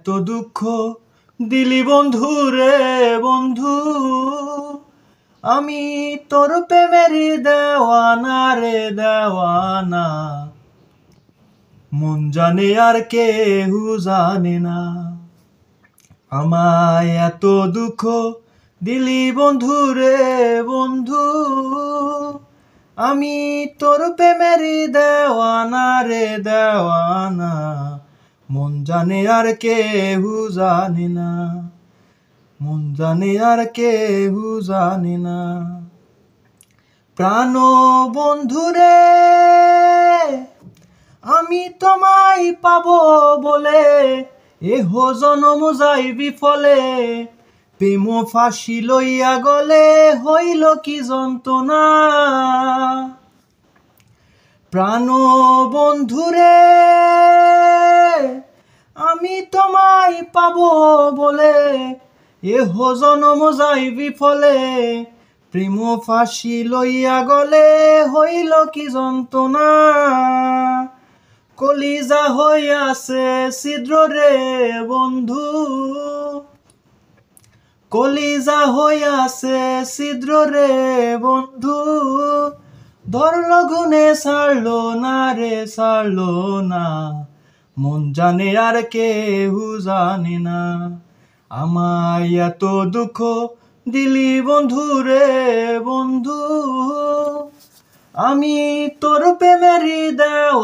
তো দুঃখ দিলি বন্ধু রে বন্ধু, আমি তোর প্রেমেরই দেওয়ানা রে দেওয়ানা, মন জানে আর কেহু জানে না। আমায় এত দুঃখ দিলি বন্ধু রে বন্ধু, আমি তোর প্রেমেরই দেওয়ানা রে দেওয়ানা, মন জানে আর কেহু জানে না, মন জানে আর কেহু জানে না। প্রাণ বন্ধু রে আমি তোমায় পাবো বলে, এহ জনম যাই বিফলে, প্রেম ফাঁসি লইয়া গলে হইল কি যন্ত্রণা। প্রাণ বন্ধু রে আমি তোমায় পাবো বলে, এহ জনম যাই বিফলে, প্রেম ফাঁসি লইয়া গলে হইল কি যন্ত্রণা। কলিজা হইয়াছে ছিদ্র রে বন্ধু, কলিজা হইয়াছে ছিদ্র রে বন্ধু, ধরল গুনে ছাড়লো না রে ছাড়লো না, মন জানে আর কেহু জানে না। আমায় এত দুঃখ দিলি বন্ধু রে বন্ধু, আমি তোর প্রেমেরই দেওয়া